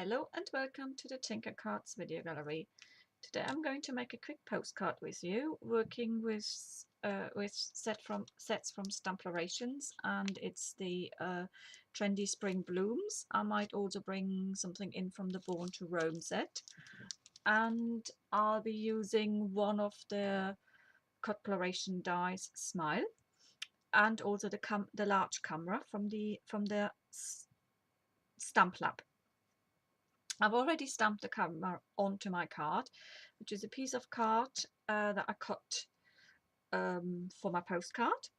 Hello and welcome to the Tinker Cards video gallery. Today I'm going to make a quick postcard with you, working with sets from Stamplerations, and it's the trendy spring blooms. I might also bring something in from the Born to Roam set, and I'll be using one of the coloration dies, Smile, and also the large camera from the Stamp Lab. I've already stamped the camera onto my card, which is a piece of card that I cut for my postcard,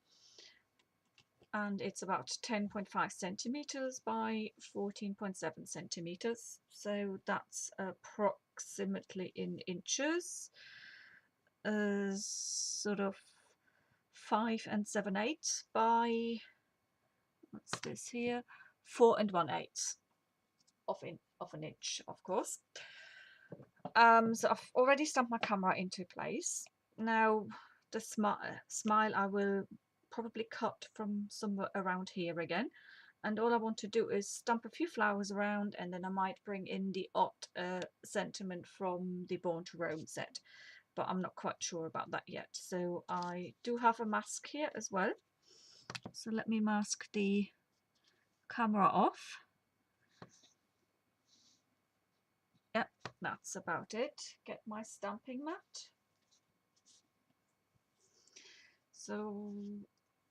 and it's about 10.5 centimeters by 14.7 centimeters, so that's approximately in inches, sort of 5 7/8 by, what's this here, 4 1/8 of an inch, of course. So I've already stamped my camera into place. Now the smile I will probably cut from somewhere around here again, and all I want to do is stamp a few flowers around, and then I might bring in the odd sentiment from the Born to Roam set, but I'm not quite sure about that yet. So I do have a mask here as well, so let me mask the camera off. Yep, that's about it. Get my stamping mat. So,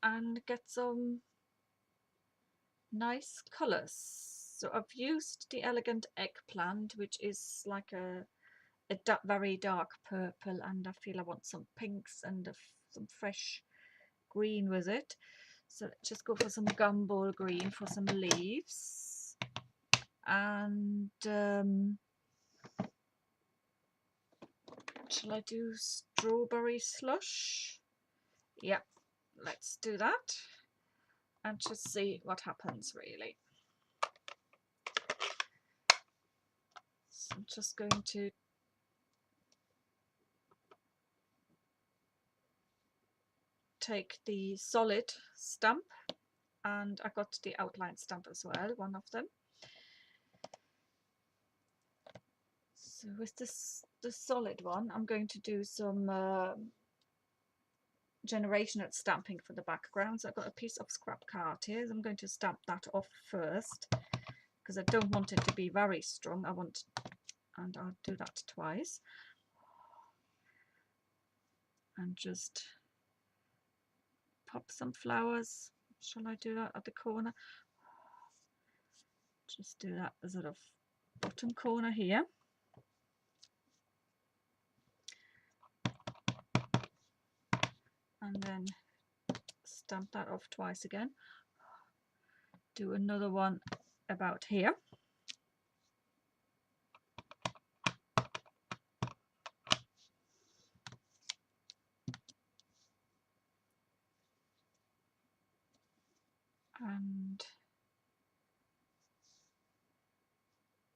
and get some nice colours. So I've used the Elegant Eggplant, which is like a very dark purple, and I feel I want some pinks and some fresh green with it. So let's just go for some gumball green for some leaves. And shall I do strawberry slush? Yep, let's do that and just see what happens, really. So I'm just going to take the solid stamp, and I got the outline stamp as well, one of them. So with the solid one, I'm going to do some generational stamping for the background. So I've got a piece of scrap card here. So I'm going to stamp that off first because I don't want it to be very strong. And I'll do that twice. And just pop some flowers. Shall I do that at the corner? Just do that as sort of bottom corner here. And then stamp that off twice again. Do another one about here. And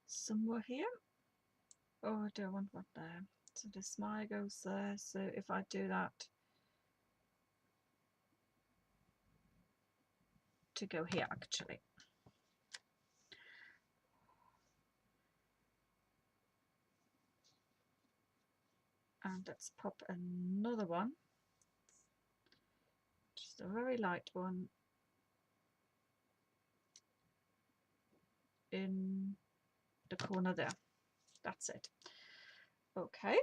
somewhere here. Oh, I don't want one there. So the smile goes there. So if I do that to go here, actually. And let's pop another one. Just a very light one in the corner there. That's it. Okay.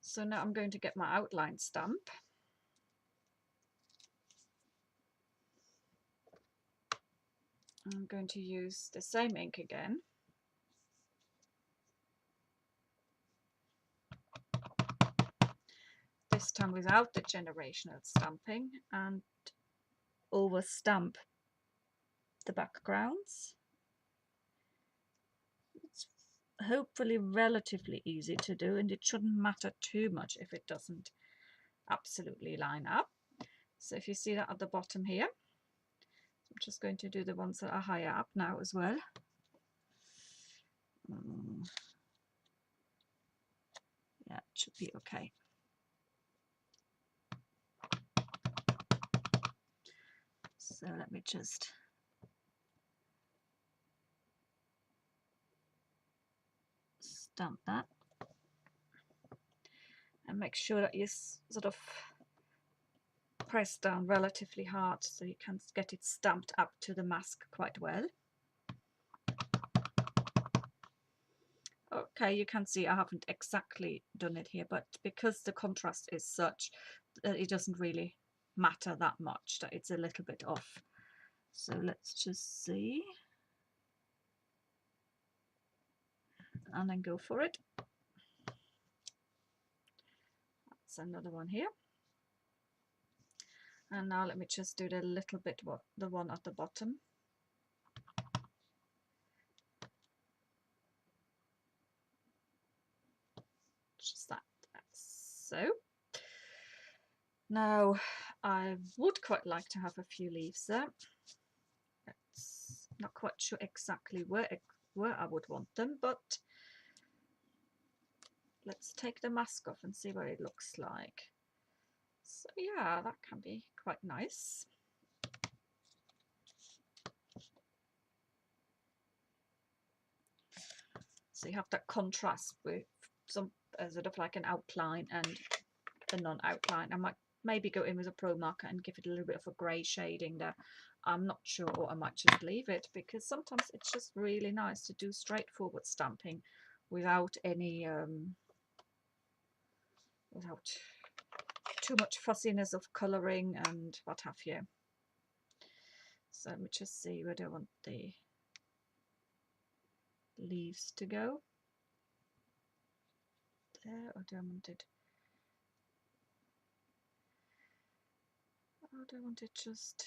So now I'm going to get my outline stamp. I'm going to use the same ink again. This time without the generational stamping, and over stamp the backgrounds. It's hopefully relatively easy to do, and it shouldn't matter too much if it doesn't absolutely line up. So if you see that at the bottom here, I'm just going to do the ones that are higher up now as well. Yeah, it should be okay. So let me just stamp that. And make sure that you sort of press down relatively hard so you can get it stamped up to the mask quite well. Okay, you can see I haven't exactly done it here, but because the contrast is such that it doesn't really matter that much, that it's a little bit off. So let's just see. And then go for it. That's another one here. And now let me just do the little bit, the one at the bottom. Just that. So now I would quite like to have a few leaves there. It's not quite sure exactly where I would want them, but let's take the mask off and see what it looks like. So yeah, that can be quite nice. So you have that contrast with some sort of like an outline and a non-outline. I might maybe go in with a pro marker and give it a little bit of a grey shading there. I'm not sure, or I might just leave it, because sometimes it's just really nice to do straightforward stamping without any without too much fussiness of colouring and what have you. So let me just see where do I want the leaves to go. There, or do I want it? Or do I want it just?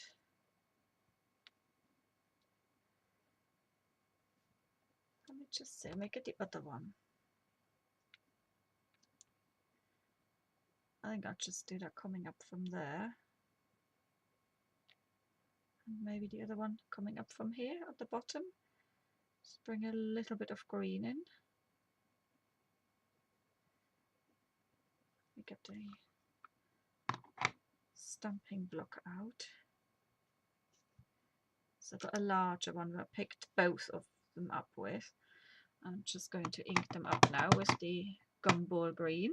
Let me just see. Make it the other one. I think I'll just do that coming up from there. And maybe the other one coming up from here at the bottom. Just bring a little bit of green in. We get the stamping block out. So I've got a larger one that I picked both of them up with. I'm just going to ink them up now with the gumball green.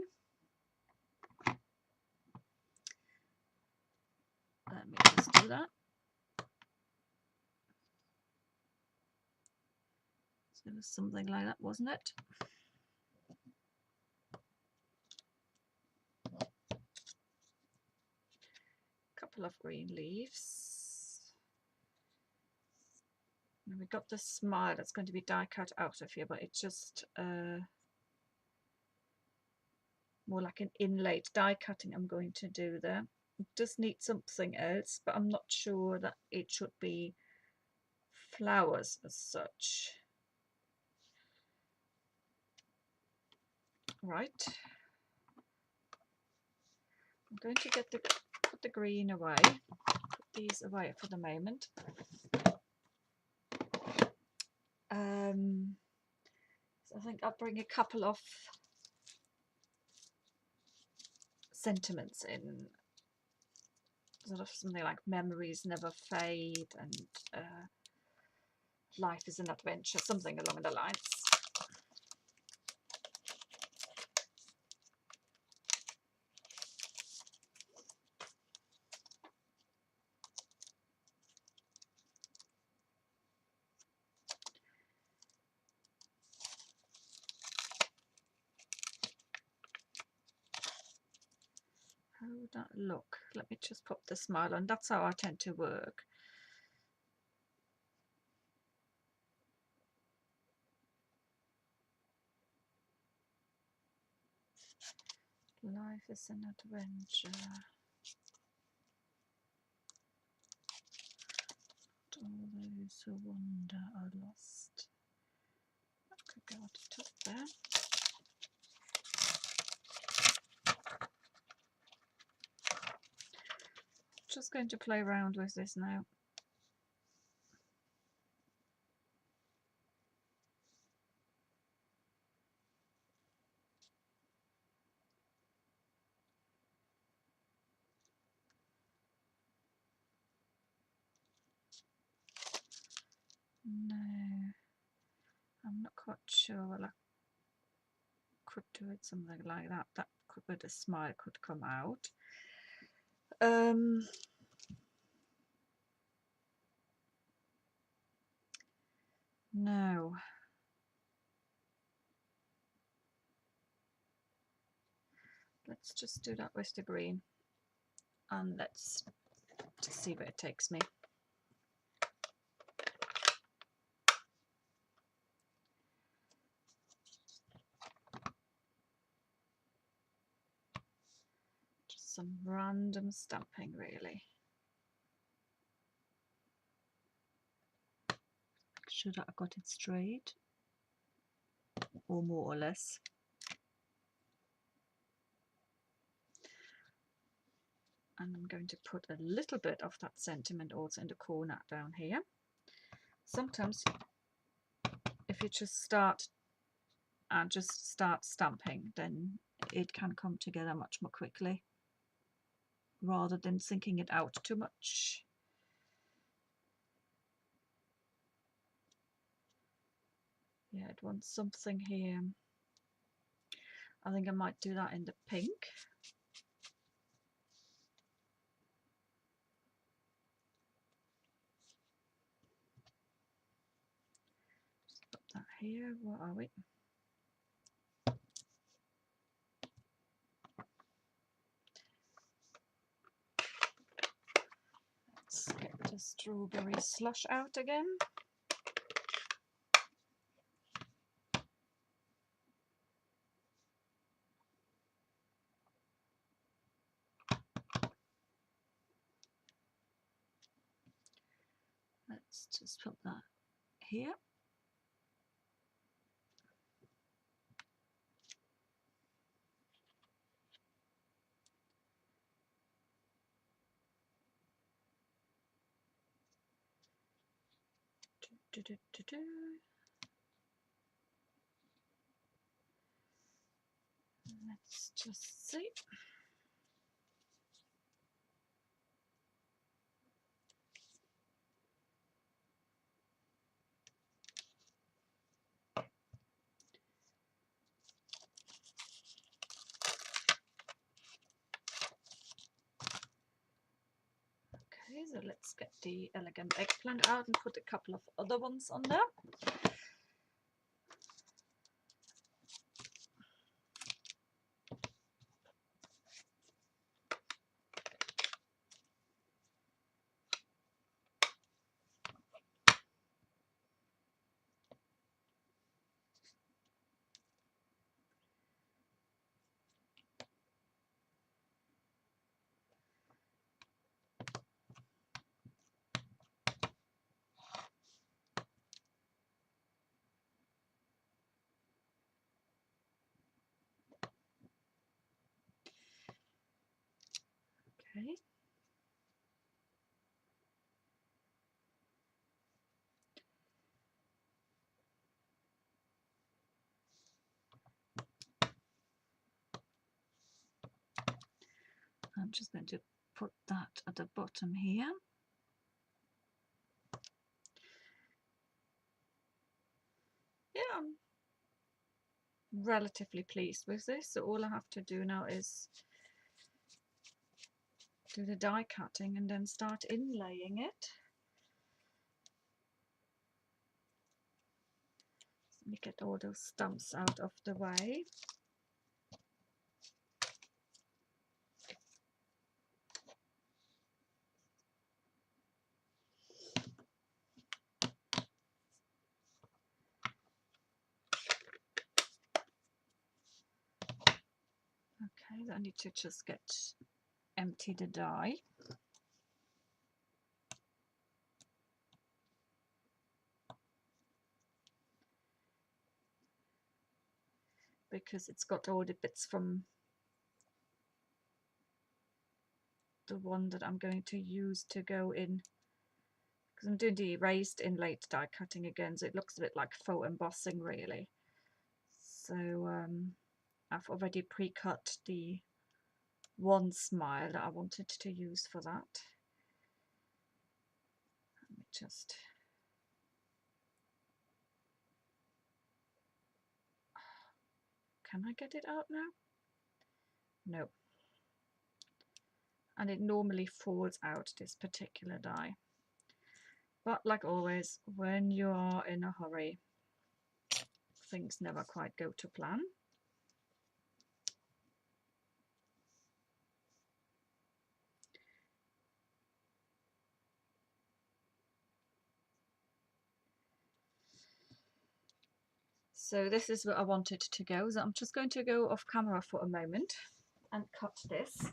Let me just do that. So it was something like that, wasn't it? Couple of green leaves. And we got the smile that's going to be die cut out of here, but it's just more like an inlaid die cutting I'm going to do there. It does need something else, but I'm not sure that it should be flowers as such. Right. I'm going to get put the green away. Put these away for the moment. So I think I'll bring a couple of sentiments in, sort of something like memories never fade and life is an adventure, something along the lines. How would that look? Let me just pop the smile on. That's how I tend to work. Life is an adventure. All those who wander are lost. That could go at the top there. Just going to play around with this now. No, I'm not quite sure. could do it something like that. That could, where the smile could come out. No. Let's just do that with the green, and let's just see where it takes me. Just some random stamping, really. Make sure that I got it straight, or more or less. And I'm going to put a little bit of that sentiment also in the corner down here. Sometimes if you just start stamping, then it can come together much more quickly rather than thinking it out too much. Yeah, it wants something here. I think I might do that in the pink. Just put that here. Where are we? Let's get the strawberry slush out again. Let's just put that here. Let's just see. Okay, so let's get the elegant eggplant out and put a couple of other ones on there. Okay. I'm just going to put that at the bottom here. Yeah, I'm relatively pleased with this. So all I have to do now is do the die cutting and then start inlaying it. Let me get all those stumps out of the way. Okay, I need to just empty the die. Because it's got all the bits from the one that I'm going to use to go in. Because I'm doing the erased inlaid die cutting again, so it looks a bit like faux embossing really. So I've already pre-cut the one smile that I wanted to use for that. Let me just Can I get it out now? No. And it normally falls out, this particular die. But like always, when you are in a hurry, things never quite go to plan. So this is where I wanted to go. So I'm just going to go off camera for a moment and cut this.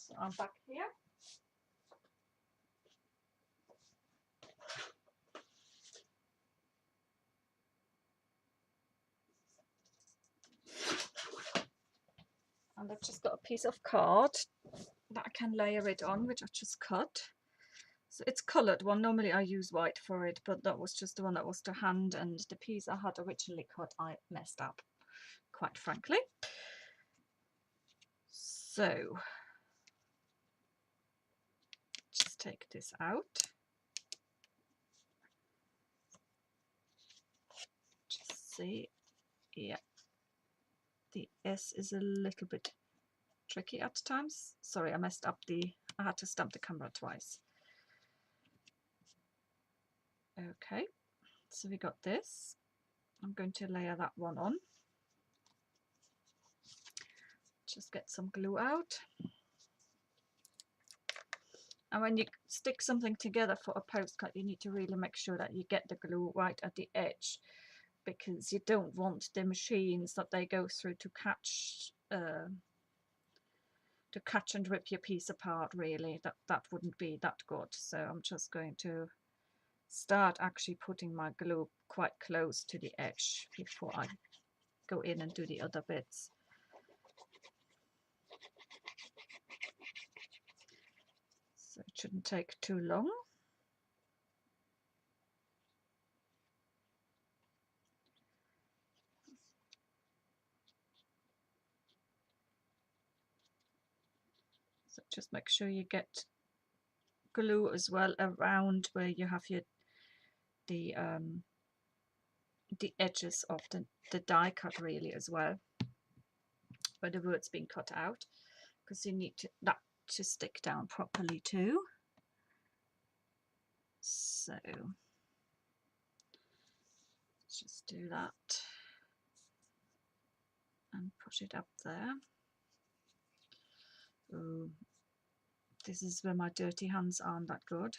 So I'm back here. And I've just got a piece of card that I can layer it on, which I've just cut. So it's coloured one. Normally I use white for it, but that was just the one that was to hand, and the piece I had originally cut I messed up, quite frankly. So just take this out. Just see, yeah, the S is a little bit tricky at times. Sorry, I messed up I had to stamp the camera twice. Okay, so we got this. I'm going to layer that one on. Just get some glue out. And when you stick something together for a postcard, you need to really make sure that you get the glue right at the edge, because you don't want the machines that they go through to catch and rip your piece apart. Really, that wouldn't be that good. So I'm just going to start actually putting my glue quite close to the edge before I go in and do the other bits. So it shouldn't take too long. So just make sure you get glue as well around where you have the edges of the die cut, really, as well, where the word's been cut out, because you need that to stick down properly too. So just do that and push it up there. Ooh, this is where my dirty hands aren't that good.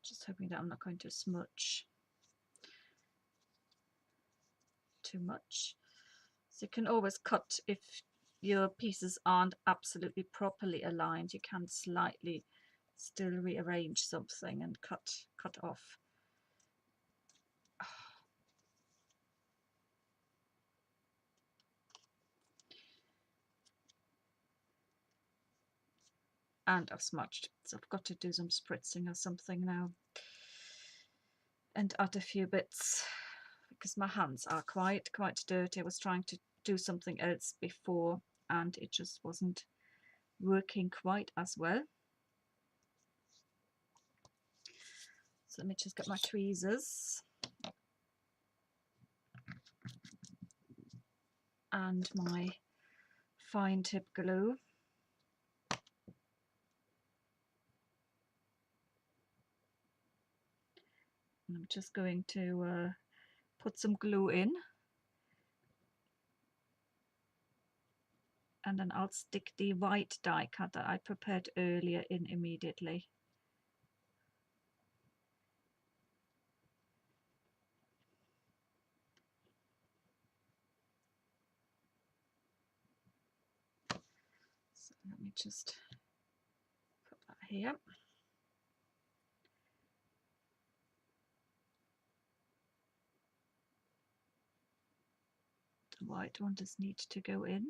Just hoping that I'm not going to smudge too much. So you can always cut if your pieces aren't absolutely properly aligned. You can slightly still rearrange something and cut off. And I've smudged, so I've got to do some spritzing or something now and add a few bits, because my hands are quite dirty. I was trying to do something else before and it just wasn't working quite as well. So let me just get my tweezers and my fine tip glue. And I'm just going to put some glue in, and then I'll stick the white die cut that I prepared earlier in immediately. So let me just put that here. white one does need to go in.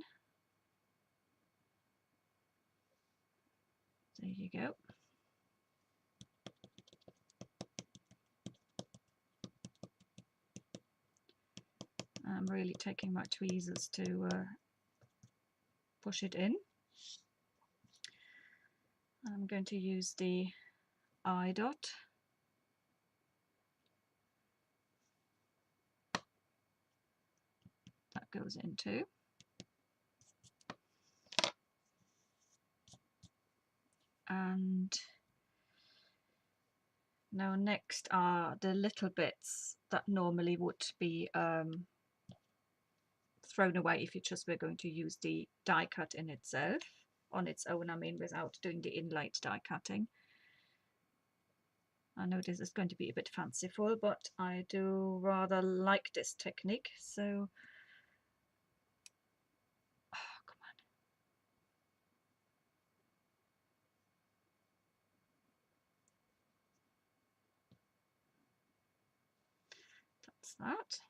There you go. I'm really taking my tweezers to push it in. I'm going to use the eye dot. That goes in too. And now next are the little bits that normally would be thrown away if you just were going to use the die cut in itself, on its own, I mean, without doing the inlaid die cutting. I know this is going to be a bit fanciful, but I do rather like this technique, so come on. That's that.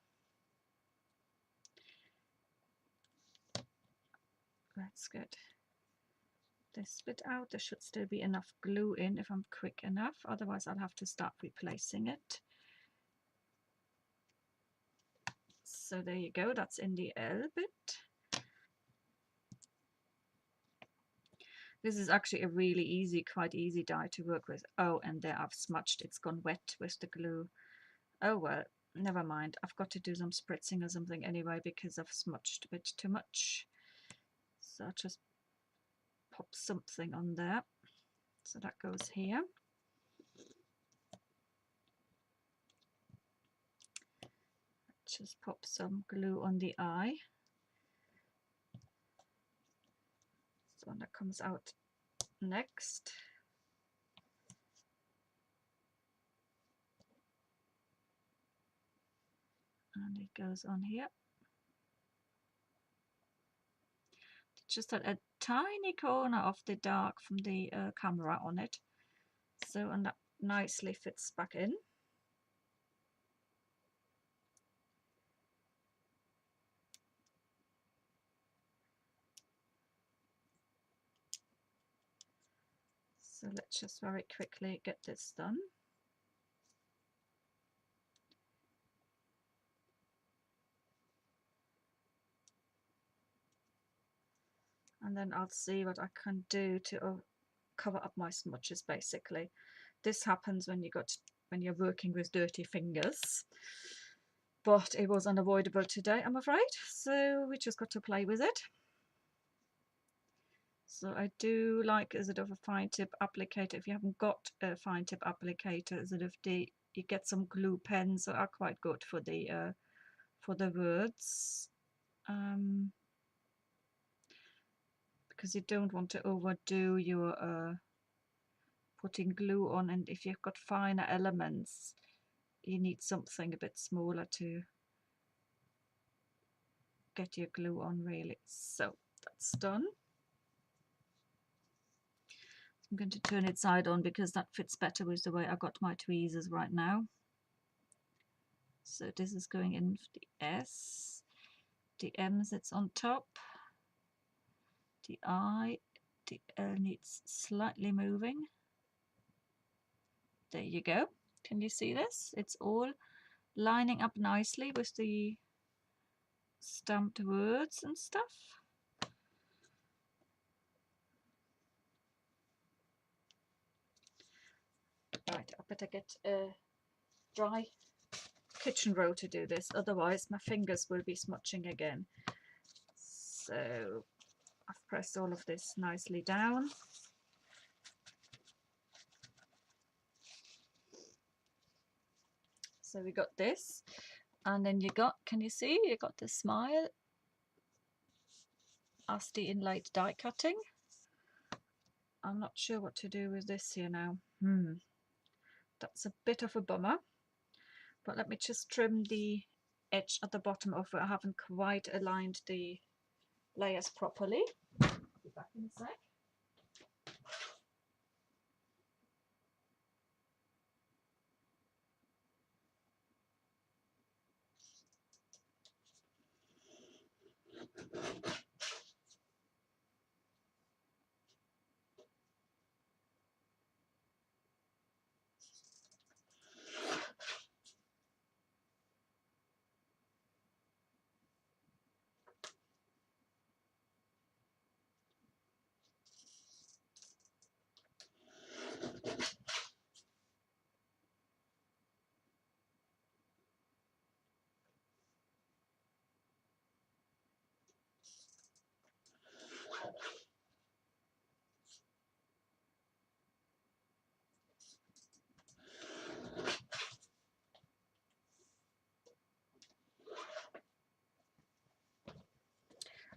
Let's get this bit out. There should still be enough glue in if I'm quick enough, otherwise I'll have to start replacing it. So there you go, that's in the L bit. This is actually a really easy, quite easy die to work with. Oh, and there I've smudged, it's gone wet with the glue. Oh well, never mind. I've got to do some spritzing or something anyway because I've smudged a bit too much. So I'll just pop something on there. So that goes here. Just pop some glue on the eye. So that comes out next. And it goes on here. Just a tiny corner of the dark from the camera on it. So, and that nicely fits back in. So let's just very quickly get this done. And then I'll see what I can do to cover up my smudges basically. This happens when you're working with dirty fingers. But it was unavoidable today, I'm afraid. So we just got to play with it. So I do like a sort of a fine tip applicator. If you haven't got a fine tip applicator, sort of you get some glue pens that are quite good for the words, because you don't want to overdo your putting glue on, and if you've got finer elements, you need something a bit smaller to get your glue on really. So that's done. I'm going to turn it side on because that fits better with the way I got my tweezers right now. So this is going in for the S, the M sits on top, the I, the L needs slightly moving. There you go. Can you see this? It's all lining up nicely with the stamped words and stuff. Right, I better get a dry kitchen roll to do this, otherwise my fingers will be smudging again. So I've pressed all of this nicely down. So we got this, and then you got, can you see, you got the smile as the inlaid die cutting. I'm not sure what to do with this here now. That's a bit of a bummer, but let me just trim the edge at the bottom of it. I haven't quite aligned the layers properly. Be back in a sec.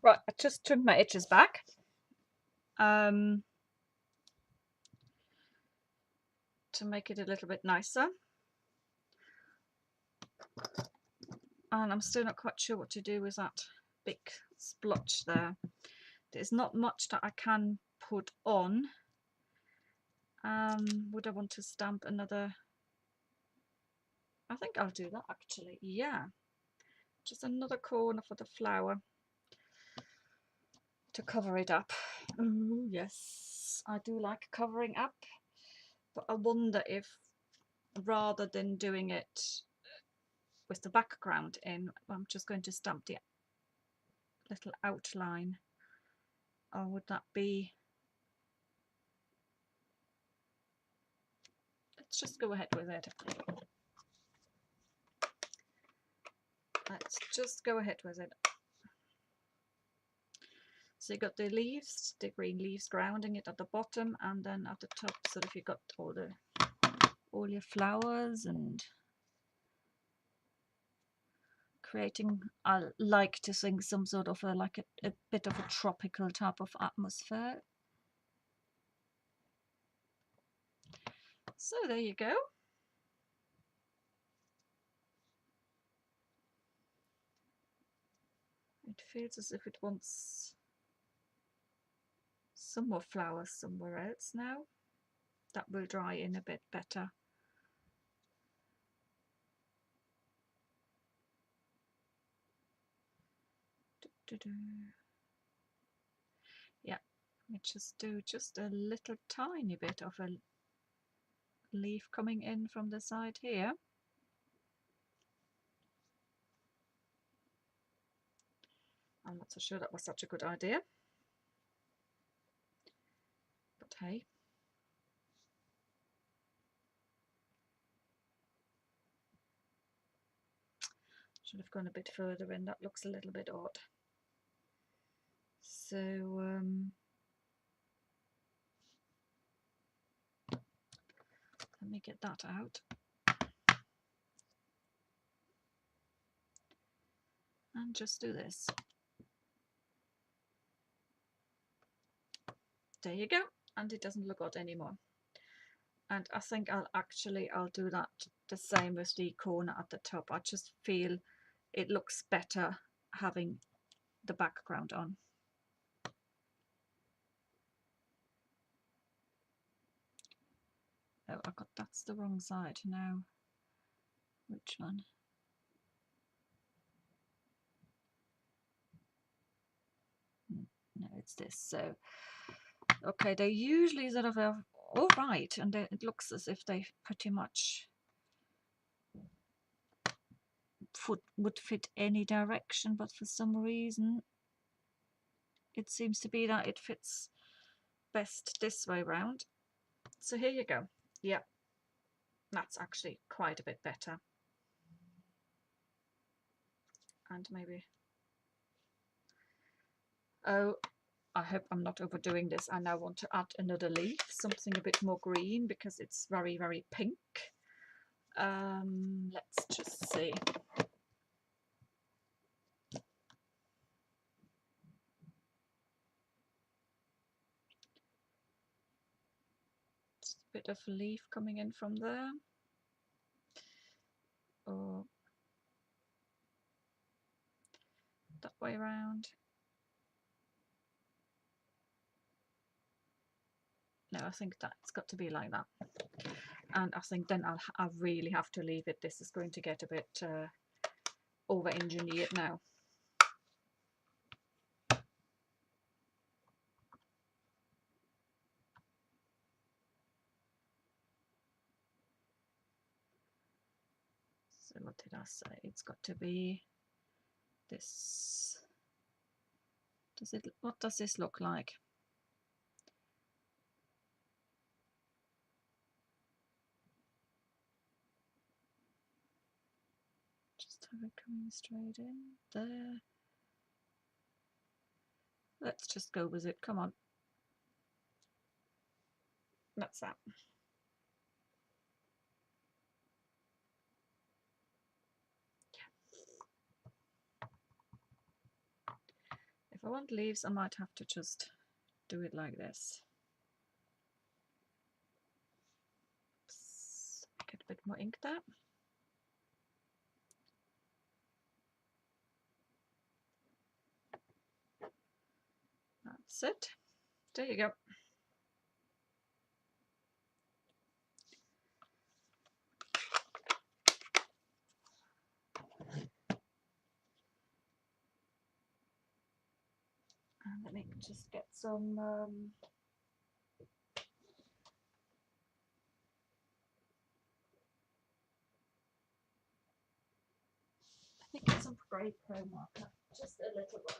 Right, I just trimmed my edges back. To make it a little bit nicer. And I'm still not quite sure what to do with that big splotch there. There's not much that I can put on. Would I want to stamp another? I think I'll do that actually. Yeah, just another corner for the flower to cover it up. Ooh, yes, I do like covering up, but I wonder if rather than doing it with the background in, I'm just going to stamp the little outline, or would that be, let's just go ahead with it. Let's just go ahead with it. So you got the leaves, the green leaves grounding it at the bottom, and then at the top sort of you got all your flowers and creating, I like to think, some sort of like a bit of a tropical type of atmosphere. So there you go. It feels as if it wants some more flowers somewhere else now. That will dry in a bit better. Yeah, let me just do just a little tiny bit of a leaf coming in from the side here. I'm not so sure that was such a good idea, but hey. Should have gone a bit further in, that looks a little bit odd. So let me get that out. And just do this. There you go, and it doesn't look odd anymore. And I think I'll do that the same with the corner at the top. I just feel it looks better having the background on. Oh, that's the wrong side now. Which one? No, it's this. So okay, they usually sort of are all right, and it looks as if they pretty much would fit any direction, but for some reason it seems to be that it fits best this way round. So here you go. Yeah, that's actually quite a bit better. And maybe, oh, I hope I'm not overdoing this. I now want to add another leaf, something a bit more green, because it's very, very pink. Let's just see. Just a bit of a leaf coming in from there. Or that way around. No, I think that's got to be like that. And I think then I really have to leave it. This is going to get a bit over-engineered now. So what did I say? It's got to be this. What does this look like? Just have it coming straight in there. Let's just go with it. Come on. That's that. If I want leaves, I might have to just do it like this. Oops. Get a bit more ink there. That's it. There you go. And let me just get some I think it's some grey pro marker, just a little one.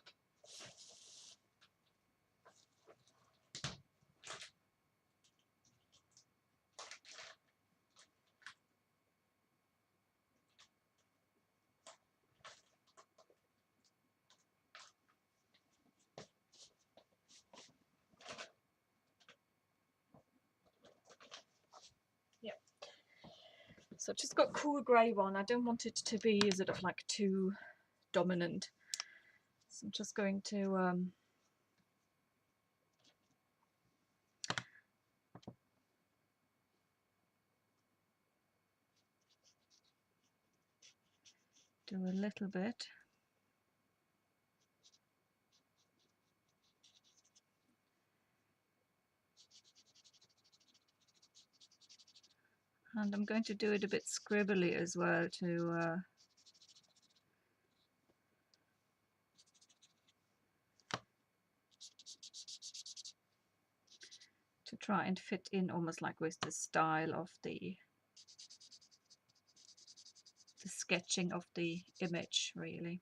So I've just got cool grey one. I don't want it to be sort of like too dominant. So I'm just going to do a little bit. And I'm going to do it a bit scribbly as well to try and fit in almost like with the style of the sketching of the image, really.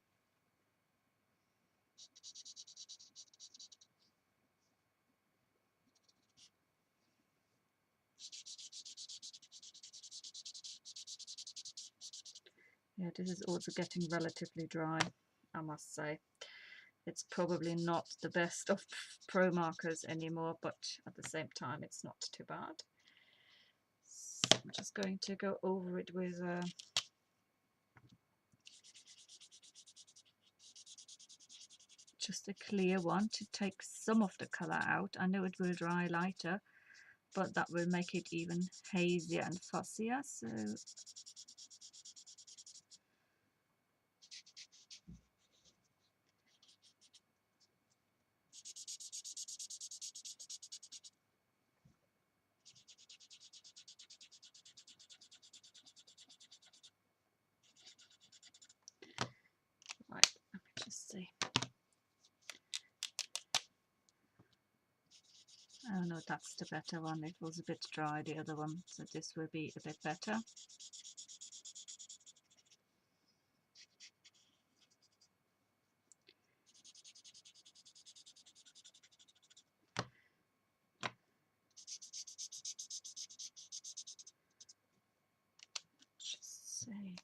Yeah, this is also getting relatively dry, I must say. It's probably not the best of pro markers anymore, but at the same time it's not too bad. So I'm just going to go over it with just a clear one to take some of the colour out. I know it will dry lighter, but that will make it even hazier and fussier. So right, let me just see. Oh no, that's the better one. It was a bit dry, the other one, so this will be a bit better. Just see.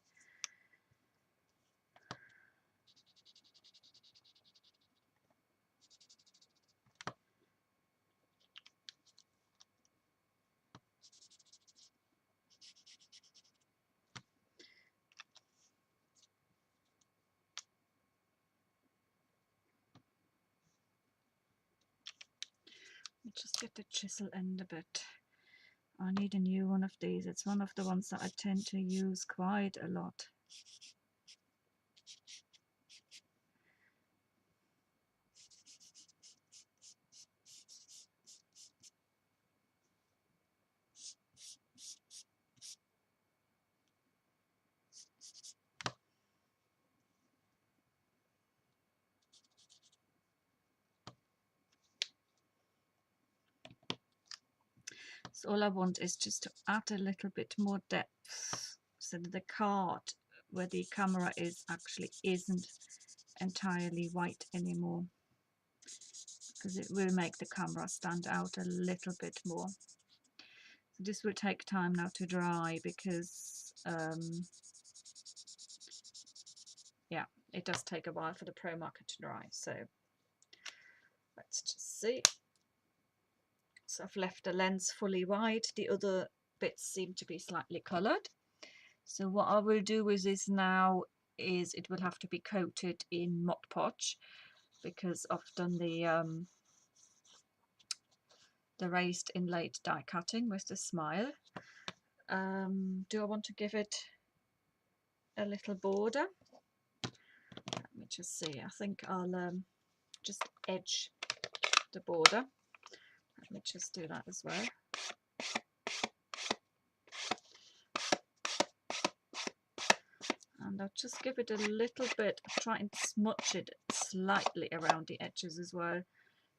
Just get the chisel end a bit. I need a new one of these. It's one of the ones that I tend to use quite a lot. So all I want is just to add a little bit more depth so that the card where the camera is actually isn't entirely white anymore, because it will make the camera stand out a little bit more. So this will take time now to dry because yeah, it does take a while for the pro marker to dry. So let's just see. So I've left the lens fully wide. The other bits seem to be slightly coloured. So what I will do with this now is it will have to be coated in Mod Podge. because I've done the raised inlaid die cutting with the smile. Do I want to give it a little border? Let me just see. I think I'll just edge the border. Let me just do that as well. And I'll just give it a little bit, try and smudge it slightly around the edges as well,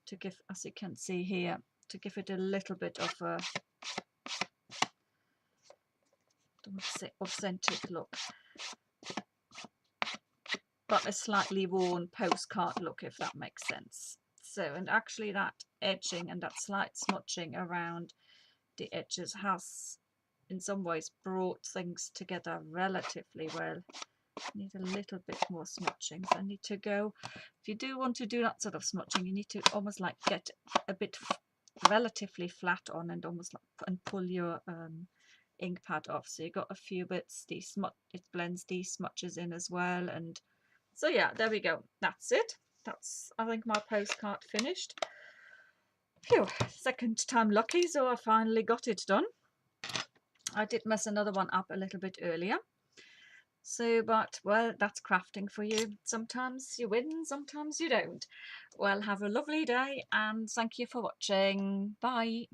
to give, as you can see here, to give it a little bit of a, I don't want to say authentic look, but a slightly worn postcard look, if that makes sense. So, and actually that edging and that slight smudging around the edges has in some ways brought things together relatively well. I need a little bit more smudging, so I need to go, if you do want to do that sort of smudging, you need to almost like get a bit relatively flat on and almost like and pull your ink pad off, so you got a few bits, it blends these smudges in as well. And so yeah, there we go, that's it. That's, I think, my postcard finished. Phew, second time lucky, so I finally got it done. I did mess another one up a little bit earlier. So, but, well, that's crafting for you. Sometimes you win, sometimes you don't. Well, have a lovely day and thank you for watching. Bye.